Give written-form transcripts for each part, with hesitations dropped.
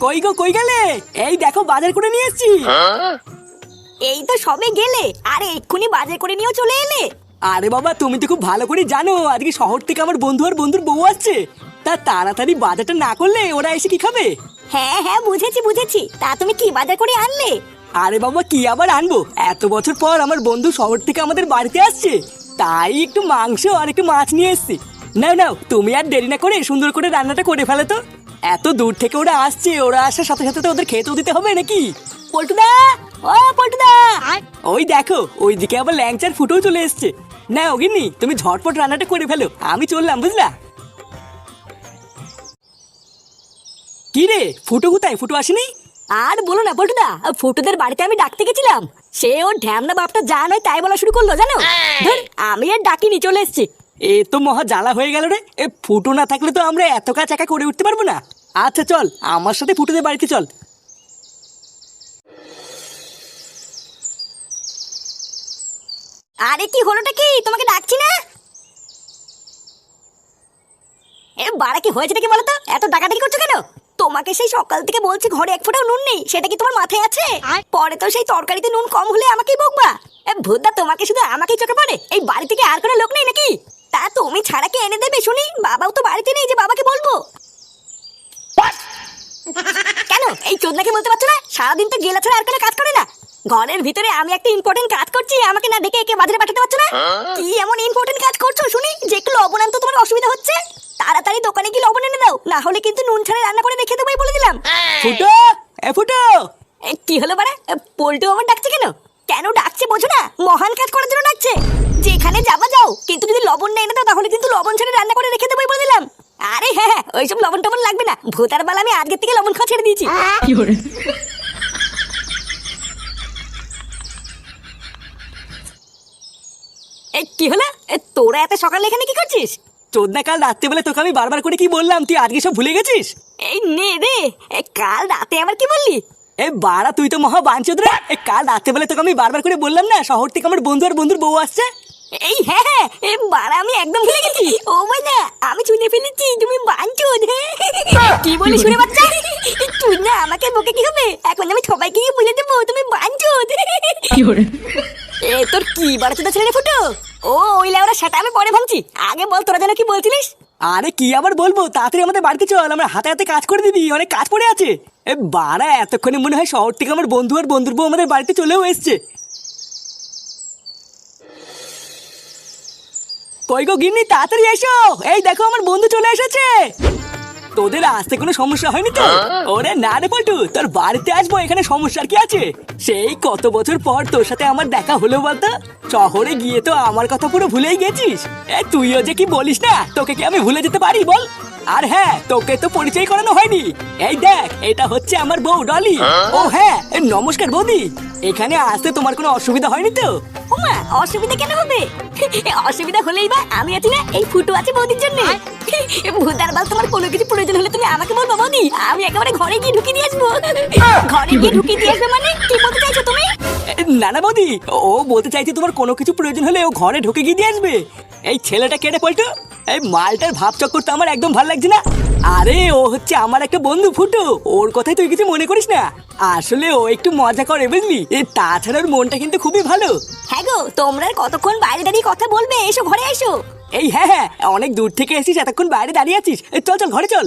কই গো, কই গেলে? এই দেখো বাজার করে নিয়ে এসেছি। এই তো সবে গেলে, আরে এক্ষুনি বাজার করে নিয়েও চলে এলে। আরে বাবা, তুমি তো খুব ভালো করে জানো আজকে শহর থেকে আমার বন্ধু আর বন্ধুর বউ আসছে। তা তাড়াতাড়ি বাজারটা না করলে ওরা এসে কি খাবে? হ্যাঁ হ্যাঁ, বুঝেছি বুঝেছি। তা তুমি কি বাজার করে আনলে? আরে বাবা, কি আবার আনবো, এত বছর পর আমার বন্ধু শহর থেকে আমাদের বাড়িতে আসছে, তাই একটু মাংস আর একটু মাছ নিয়ে এসেছি। নাও নাও, তুমি আর দেরি না করে সুন্দর করে রান্নাটা করে ফেলো তো। এত দূর থেকে ওরা আসছে, ওরা আসার সাথে সাথে তো ওদের খেতেও দিতে হবে নাকি? পল্টুদা, ও পল্টুদা। ওই দেখো, ওইদিকে আবার ল্যাংচার ফুটেও চলে এসছে। না ওগিন্নি, তুমি ঝটপট রান্নাটা করে ফেলো, আমি চললাম, বুঝলা? কি রে, ফুটো কোথায়? ফুটো আসেনি? আর বলো না পল্টুদা, ফুটুদের বাড়িতে আমি ডাকতে গেছিলাম, সে ওর ঢ্যামনা বাপটা যা নয় তাই বলা শুরু করলো জানো। ধুর, আমি আর ডাকিনি, চলে এসেছি। এ তো মহা জ্বালা হয়ে গেল রে। এ ফুটো না থাকলে তো আমরা এত কাজ একা করে উঠতে পারবো না। আচ্ছা চল, আমার সাথে ফুটোদের বাড়িতে চল। আরে কি হলোটা কি, তোমাকে ডাকছি না? এ বাড়া, কি হয়েছে কি বলো তো, এত ডাকাডাকি করছো কেন? তোমাকে সেই সকাল থেকে বলছি ঘরে এক ফোঁটাও নুন নেই, সেটা কি তোমার মাথায় আছে? পরে তো সেই তরকারিতে নুন কম হলে আমাকেই বকবা। এ ভূতদা, তোমাকে শুধু আমাকেই চোখে পড়ে? এই বাড়ি থেকে আর কোনো লোক নেই নাকি? তা তুমি ছাড়া কে এনে দেবে শুনি? বাবাও তো বাড়িতে নেই যে বাবাকে বলবো। কেন এই চোদনাকে বলতে পারছো না? সারাদিন তো গেলা ছাড়া আর কোনো কাজ করে না। ঘরের ভিতরে আমি একটা ইম্পর্টেন্ট কাজ করছি, আমাকে না ডেকে একে বাজারে পাঠাতে পারছো না? কি এমন ইম্পর্টেন্ট কাজ করছো শুনি যে একটু লবণ আনতে তোমার অসুবিধা হচ্ছে? তাড়াতাড়ি দোকানে কি লবণ এনে দাও, না হলে কিন্তু নুন ছাড়া রান্না করে রেখে দেবোই বলে দিলাম। ফুটো, এ ফুটো। কি হলো বাড়া, পল্টু আমার ডাকছে কেন? কেন ডাকছে বোঝো না? মহান কাজ করার জন্য ডাকছে। যেখানে যাবা যাও, কিন্তু যদি লবণ না এনে দাও তাহলে কিন্তু লবণ ছাড়া রান্না করে রেখে দেবোই বলে দিলাম। আরে হ্যাঁ হ্যাঁ, ওইসব লবণ টবণ লাগবে না, ভূতার বাল আমি আজকের থেকে লবণ খাওয়া ছেড়ে দিয়েছি। কি হলো, তোরা এত সকালে এখানে কি করছিস? চোদনা, কাল রাত্রেবেলা তোকে আমি বারবার করে কি বললাম, তুই আজকে সব ভুলে গেছিস? এই নে রে, কাল রাতে আবার কি বললি? এ বাড়া, তুই তো মহা বাঞ্চোদ রে। কাল রাত্রেবেলা তোকে আমি বারবার করে বললাম না শহর থেকে আমার বন্ধু আর বন্ধুর বউ আসছে। এই হ্যাঁ হ্যাঁ, বাড়া আমি একদম ভুলে গেছি। ও ভাই না, আমি শুনে ফেলেছি তুমি বাঞ্চোদ। কি বলি শুনে বাচ্চা? তুই না আমাকে বকে কি হবে, এখন আমি সবাইকে গিয়ে বলে দেবো তুমি বাঞ্চোদ। এ তোর কি বাড়াতে ছেলে ফুটো? ও ওই লেওরা, সেটা আমি পরে ভাবছি, আগে বল তোরা যেন কি বলছিলিস? আরে কি আবার বলবো, তাড়াতাড়ি আমাদের বাড়িতে চল, আমরা হাতে হাতে কাজ করে দিবি, অনেক কাজ পড়ে আছে। এ বাড়া, এতক্ষণে মনে হয় শহর থেকে আমার বন্ধু আর বন্ধুর বউ আমাদের বাড়িতে চলেও এসছে। কই গো গিন্নি, তাড়াতাড়ি এসো, এই দেখো আমার বন্ধু চলে এসেছে। তোদের আসতে কোনো সমস্যা হয়নি তো? ওরে না রে পল্টু, তোর বাড়িতে আসবো, এখানে সমস্যার কি আছে? সেই কত বছর পর তোর সাথে আমার দেখা হলো বলতো। শহরে গিয়ে তো আমার কথা পুরো ভুলেই গেছিস। তুইও যে কি বলিস না, তোকে কি আমি ভুলে যেতে পারি বল? আর হ্যাঁ, তোকে তো পরিচয় করানো হয়নি। এই দেখ, এটা হচ্ছে আমার বউ ডলি। ও হ্যাঁ, নমস্কার বৌদি। এখানে আসতে তোমার কোনো অসুবিধা হয়নি তো? ওমা, অসুবিধা কেন হবে? অসুবিধা হলেই বা আমি আছি না, এই ফুটো আছে বৌদির জন্য। ভূতার বাল, তোমার কোনো কিছু প্রয়োজন হলে তুমি আমাকে বলবো বৌদি, আমি একেবারে ঘরে গিয়ে ঢুকিয়ে দিয়ে আসবো। ঘরে গিয়ে ঢুকিয়ে দিয়ে আসবে মানে কি বলতে চাইছো তুমি? না না বৌদি, ও বলতে চাইছে তোমার কোনো কিছু প্রয়োজন হলে ও ঘরে ঢুকে গিয়ে দিয়ে আসবে। এই ছেলেটা কেটে পল্টু, এই মালটার ভাব চক্কর তো আমার একদম ভালো লাগছে না। আরে ও হচ্ছে আমার একটা বন্ধু ফুটো, ওর কথাই তুই কিছু মনে করিস না। আসলে ও একটু মজা করে বুঝলি, তাছাড়া ওর মনটা কিন্তু খুবই ভালো। হ্যাঁ গো, তোমরা কতক্ষণ বাইরে দাঁড়িয়ে কথা বলবে, এসো ঘরে এসো। এই হ্যাঁ হ্যাঁ, অনেক দূর থেকে এসেছিস, এতক্ষণ বাইরে দাঁড়িয়ে আছিস, চল চল ঘরে চল।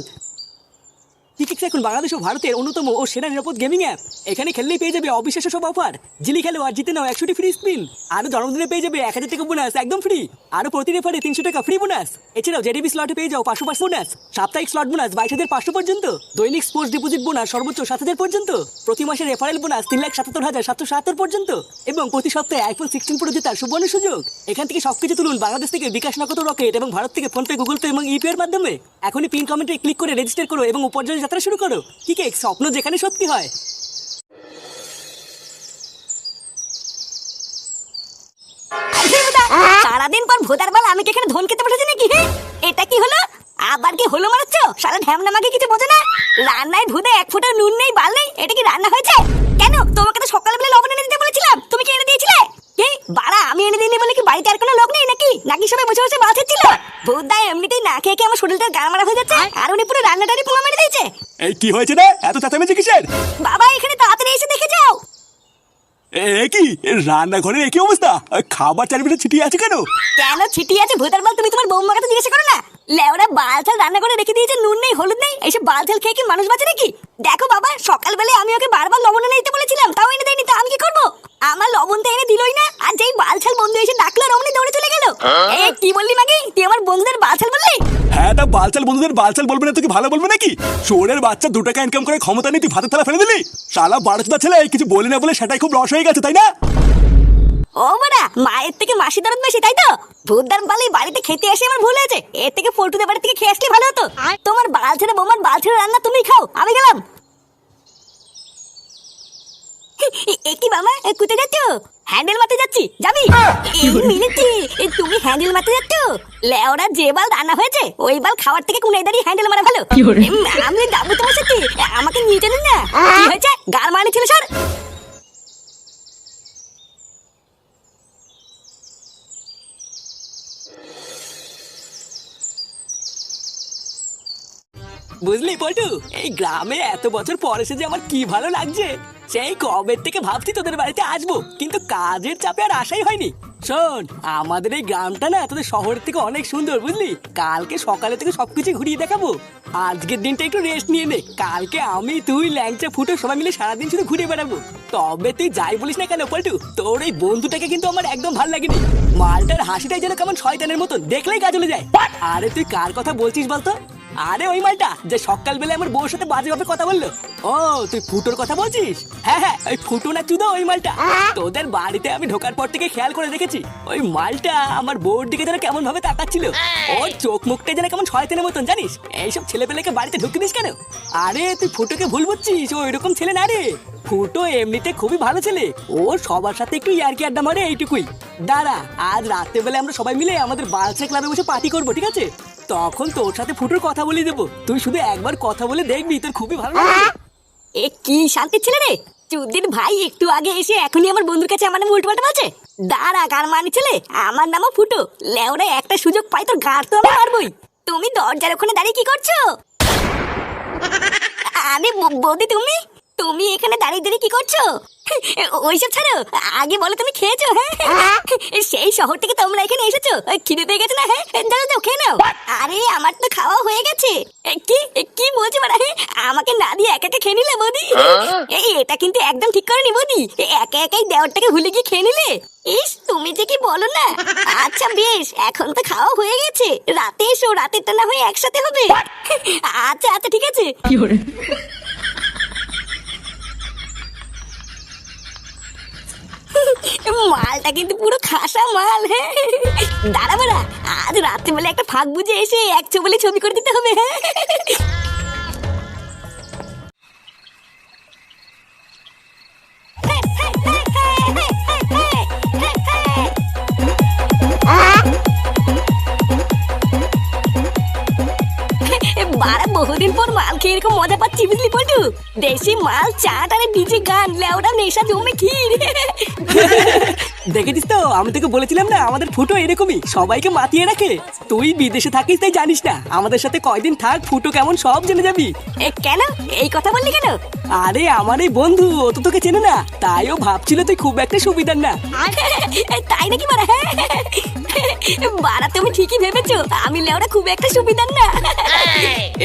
টিকিক্স এখন বাংলাদেশ ও ভারতের অন্যতম ও সেরা নিরাপদ গেমিং অ্যাপ। এখানে খেললেই পেয়ে যাবে অবিশ্বাস্য সব অফার। জিলি খেলো আর জিতে নাও 100টি ফ্রি স্পিন। আরো জন্মদিনে পেয়ে যাবে 1000 টাকা বোনাস একদম ফ্রি। আরো প্রতি রেফারে 300 টাকা ফ্রি বোনাস। এছাড়াও জেডিবি স্লটে পেয়ে যাও 500% বোনাস। সাপ্তাহিক স্লট বোনাস 22,500 পর্যন্ত। দৈনিক স্পোর্টস ডিপোজিট বোনাস সর্বোচ্চ 7,000 পর্যন্ত। প্রতি মাসে রেফারেল বোনাস 3,77,770 পর্যন্ত। এবং প্রতি সপ্তাহে আইফোন 16 প্রো জেতার সুবর্ণ সুযোগ। এখান থেকে সবকিছু তুলুন বাংলাদেশ থেকে বিকাশ নগদ রকেট এবং ভারত থেকে ফোনপে, গুগল পে এবং ইউপিআই এর মাধ্যমে। এখনই পিন কমেন্টে ক্লিক করে রেজিস্টার করো এবং উপার্জনের যাত্রা শুরু করো। ঠিক আছে, স্বপ্ন যেখানে সত্যি হয়। সারাদিন পর ভোদার বাল আমি কি এখানে ধন খেতে বসেছি নাকি? এটা কি হলো? আবার কি হলো মারাচ্ছ? সারা ঢ্যামনা মাকে কিছু বোঝে না। রান্নায় ভুদে এক ফোঁটা নুন নেই, বাল নেই, এটা কি রান্না হয়েছে? কেন তোমাকে তো সকালবেলা লবণ এনে দিতে বলেছিলাম, তুমি কি এনে দিয়েছিলে? কি বাড়া, আমি এনে দিইনি বলে কি বাড়িতে আর কোনো লোক নেই নাকি? নাকি সবাই বসে বসে মাছ খাচ্ছিল? ভূতদা এমনিতেই না খেয়ে খেয়ে আমার শরীরটা গাড়মারা হয়ে যাচ্ছে, আর উনি পুরো রান্নাটারি পোঙা মেরে দিয়েছে। এই কি হয়েছে রে, এত চেঁচামেচি কিসের? বাবা এখানে তাড়াতাড়ি এসে দেখে যাও। এ কি রান্নাঘরের একই অবস্থা? খাবার চারিপাশে ছিটিয়ে আছে কেন? কেন ছিটিয়ে আছে ভূতার বাল? তুমি তোমার বৌমাকে তো জিজ্ঞাসা করো না? লেওরা বালছাল রান্না করে রেখে দিয়েছে, নুন নেই হলুদ নেই, এইসব বালছাল খেয়ে কি মানুষ বাঁচে নাকি? দেখো বাবা, সকালবেলায় আমি ওকে বারবার লবণ এনে দিতে বলেছিলাম, তাও এনে দেয়নি, তো আমি কি করবো? আমার লবণ তো এনে দিলই না, আর যেই বালছাল বন্ধু এসে ডাকলো রমণী দৌড়ে চলে গেল। এই কি বললি মাগি? তুই আমার বন্ধুদের বালছাল বললি? হ্যাঁ, তা বালচাল বন্ধুদের বালচাল বলবে না তোকে ভালো বলবে নাকি? শোরের বাচ্চা 2 টাকা ইনকাম করে ক্ষমতা নেই, তুই ভাতের থালা ফেলে দিলি? শালা 12 ছেলে কিছু বলি না বলে সেটাই খুব রস হয়ে গেছে, তাই না? ও বাড়া, মায়ের থেকে মাসি দরদ বেশি, তাই তো? ভূতদার বালি বাড়িতে খেতে এসে আমার ভুল হয়েছে, এর থেকে পল্টুদের বাড়ি থেকে খেয়ে আসলে ভালো হতো। তোমার বাল ছেড়ে বৌমার বাল ছেড়ে রান্না তুমি খাও, আমি গেলাম। একই বাবা, কোথায় যাচ্ছ? হ্যান্ডেল মারতে যাচ্ছি, যাবি? এই মিলেছি, তুমি হ্যান্ডেল মারতে যাচ্ছ? লেওরা যে বাল রান্না হয়েছে ওই বাল খাওয়ার থেকে কোন দাঁড়িয়ে হ্যান্ডেল মারা ভালো। আমি যাবো তোমার সাথে, আমাকে নিয়ে চলুন না। কি হয়েছে? গার মারনি ছিল সর। বুঝলি পল্টু, এই গ্রামে এত বছর পর এসে যে আমার কি ভালো লাগছে। সেই কবে থেকে ভাবছি তোদের বাড়িতে আসবো, কিন্তু কাজের চাপে আর আসাই হয়নি। শোন, আমাদের এই গ্রামটা না তোদের শহরের থেকে অনেক সুন্দর, বুঝলি? কালকে সকালে থেকে সবকিছু ঘুরিয়ে দেখাবো। আজকের দিনটা একটু রেস্ট নিয়ে নে, কালকে আমি তুই ল্যাংচা ফুটো সবাই মিলে সারাদিন শুধু ঘুরে বেড়াবো। তবে তুই যাই বলিস না কেন পল্টু, তোর এই বন্ধুটাকে কিন্তু আমার একদম ভালো লাগেনি। মালটার হাসিটাই যেন কেমন শয়তানের মতন, দেখলেই গা জ্বলে যায়। আরে তুই কার কথা বলছিস বলতো? আরে ওই মালটা যে সকালবেলা আমার বউর সাথে বাজেভাবে কথা বললো। ও, তুই ফুটোর কথা বলছিস? হ্যাঁ হ্যাঁ, ওই ফুটো না চুদো ওই মালটা। তোদের বাড়িতে আমি ঢোকার পর থেকে খেয়াল করে দেখেছি, ওই মালটা আমার বউর দিকে যেন কেমন ভাবে তাকাচ্ছিল। ওর চোখ মুখটা যেন কেমন শয়তানের মতন, জানিস? এইসব ছেলেপেলেকে বাড়িতে ঢুকে দিস কেন? আরে তুই ফুটোকে ভুল বুঝছিস, ও এরকম ছেলে না রে। ফুটো এমনিতে খুবই ভালো ছেলে, ও সবার সাথে একটু ইয়ার্কি আড্ডা মারে, এইটুকুই। দাঁড়া, আজ রাত্রেবেলা আমরা সবাই মিলে আমাদের বালসা ক্লাবে বসে পার্টি করবো, ঠিক আছে? তখন তোর সাথে ফুটোর কথা বলে দেবো, তুই শুধু একবার কথা বলে দেখবি, তোর খুবই ভালো লাগবে। এ কি শান্তির ছেলে রে! চুদির ভাই একটু আগে এসে এখনই আমার বন্ধুর কাছে আমার নামে উল্টোপাল্টা বলছে। দাঁড়া, গার মানি ছেলে, আমার নামও ফুটো। লেওরা একটা সুযোগ পাই তোর গাড় তো আমি মারবই। তুমি দরজার ওখানে দাঁড়িয়ে কি করছো? আরে বৌদি, তুমি তুমি এখানে দাঁড়িয়ে দাঁড়িয়ে কি করছো? ওইসব ছাড়ো, আগে বলো তুমি খেয়েছো? হ্যাঁ, সেই শহর থেকে তোমরা এখানে এসেছো, খিদে পেয়ে গেছে না? হ্যাঁ, দাঁড়াও দাও, খেয়ে নাও। আরে আমার তো খাওয়া হয়ে গেছে। কি কি বলছো মানে? আমাকে না দিয়ে একা একা খেয়ে নিলে বৌদি? এটা কিন্তু একদম ঠিক করেনি বৌদি, একা একাই দেওয়ারটাকে ভুলে গিয়ে খেয়ে নিলে। ইস, তুমি যে কি বলো না। আচ্ছা বেশ, এখন তো খাওয়া হয়ে গেছে, রাতে এসো, রাতেরটা না হয়ে একসাথে হবে। আচ্ছা আচ্ছা ঠিক আছে। মালটা কিন্তু পুরো খাসা মাল। হ্যাঁ, দাঁড়া বাড়া, আজ রাত্রেবেলা একটা ফাঁক বুঝে এসে এক ছবি ছবি করে দিতে হবে। হ্যাঁ, বারা বহুদিন পর মাল খেয়ে এরকম মজা পাচ্ছি, বুঝলি পল্টু? দেশি মাল, চাট আর ডিজে গান, লেওড়া নেশা জমে ক্ষীর। দেখেছিস তো, আমি তোকে বলেছিলাম না আমাদের ফুটো এরকমই, সবাইকে মাতিয়ে রাখে। তুই বিদেশে থাকিস তাই জানিস না, আমাদের সাথে কয়দিন থাক, ফুটো কেমন সব জেনে যাবি। কেন এই কথা বললি কেন? আরে আমার এই বন্ধু, ও তো তোকে চেনে না, তাই ও ভাবছিল তুই খুব একটা সুবিধার না। তাই নাকি বাড়া? বাড়া তুমি ঠিকই ভেবেছো, আমি লেওড়া খুব একটা সুবিধার না।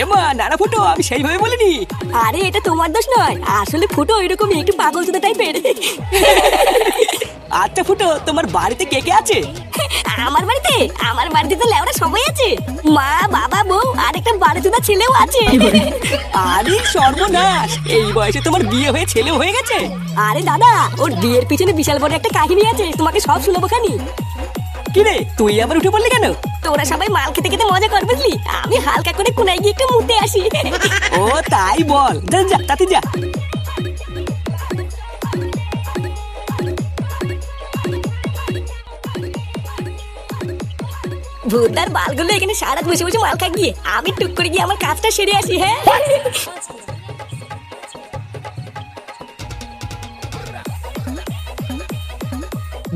এমা নানা ফুটো, আমি সেইভাবে বলিনি। আরে এটা তোমার দোষ নয়, আসলে ফুটো এরকমই একটু পাগল চোদা টাইপের। আচ্ছা ফুটো, তোমার বাড়িতে কে কে আছে? আমার বাড়িতে তো লেওড়া সবাই আছে, মা, বাবা, বউ আর একটা বাড়ি চোদা ছেলেও আছে। আরে সর্বনাশ, এই বয়সে তোমার বিয়ে হয়ে ছেলেও হয়ে গেছে? আরে দাদা, ওর বিয়ের পিছনে বিশাল বড় একটা কাহিনী আছে, তোমাকে সব শুনবো খানি। কিরে, তুই আবার উঠে পড়লি কেন? তোরা সবাই মাল খেতে খেতে মজা কর, বুঝলি? আমি হালকা করে কোনায় গিয়ে একটু মুতে আসি। ও তাই বল, যা যা, তাতে যা। ভূতদার বালগুলো এখানে সারা বসে বসে মাল খা গিয়ে আমি টুক করে গিয়ে আমার কাজটা সেরে আসি। হ্যাঁ,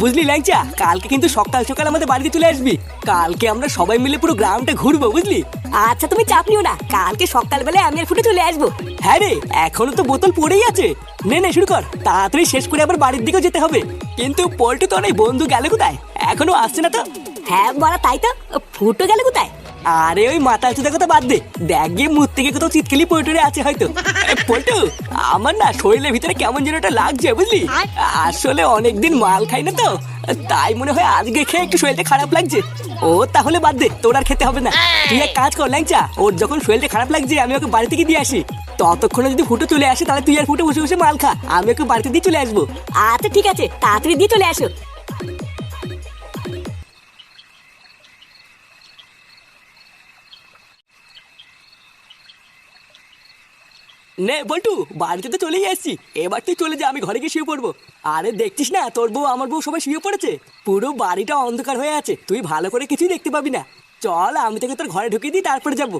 বুঝলি ল্যাংচা, কালকে কিন্তু সকাল সকাল আমাদের বাড়িতে চলে আসবি। কালকে আমরা সবাই মিলে পুরো গ্রামটা ঘুরবো, বুঝলি? আচ্ছা তুমি চাপ নিও না, কালকে সকালবেলায় আমি আর ফুটে চলে আসবো। হ্যাঁ রে, এখনো তো বোতল পড়েই আছে। নে নে শুরু কর, তাড়াতাড়ি শেষ করে আবার বাড়ির দিকেও যেতে হবে। কিন্তু পল্টু তো অনেক বন্ধু গেল কোথায়, এখনো আসছে না তো? হ্যাঁ বড়া তাই তো, ফুটো গেল কোথায়? আরে ওই মাতাল চুদা কথা বাদ দে, দেখ গিয়ে মুখ থেকে কোথাও চিৎকালি পল্টুরে আছে হয়তো। পল্টু, আমার না শরীরের ভিতরে কেমন যেন একটা লাগছে, বুঝলি? আসলে অনেকদিন মাল খাই না তো, তাই মনে হয় আজকে খেয়ে একটু শরীরটা খারাপ লাগছে। ও তাহলে বাদ দে, তোর আর খেতে হবে না। তুই এক কাজ কর ল্যাংচা, ওর যখন শরীরটা খারাপ লাগছে আমি ওকে বাড়ি থেকে দিয়ে আসি। ততক্ষণে যদি ফুটো চলে আসে তাহলে তুই আর ফুটো বসে বসে মাল খা, আমি ওকে বাড়িতে দিয়ে চলে আসবো। আচ্ছা ঠিক আছে, তাড়াতাড়ি দিয়ে চলে আসো। নে বল্টু, বাড়িতে তো চলেই আসছি, এবার তুই চলে যা, আমি ঘরে গিয়ে শুয়ে পড়বো। আরে দেখছিস না, তোর বউ আমার বউ সবাই শুয়ে পড়েছে, পুরো বাড়িটা অন্ধকার হয়ে আছে, তুই ভালো করে কিছুই দেখতে পাবি না। চল আমি তোকে তোর ঘরে ঢুকিয়ে দিই, তারপরে যাবো।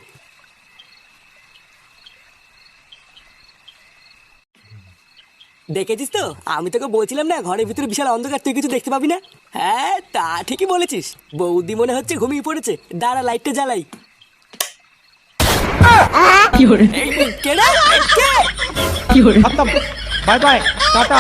দেখেছিস তো, আমি তোকে বলছিলাম না ঘরের ভিতরে বিশাল অন্ধকার, তুই কিছু দেখতে পাবি না। হ্যাঁ তা ঠিকই বলেছিস, বৌদি মনে হচ্ছে ঘুমিয়ে পড়েছে, দাঁড়া লাইটটা জ্বালাই। এই, কেডা? কে? खत्म बाय बाय टाटा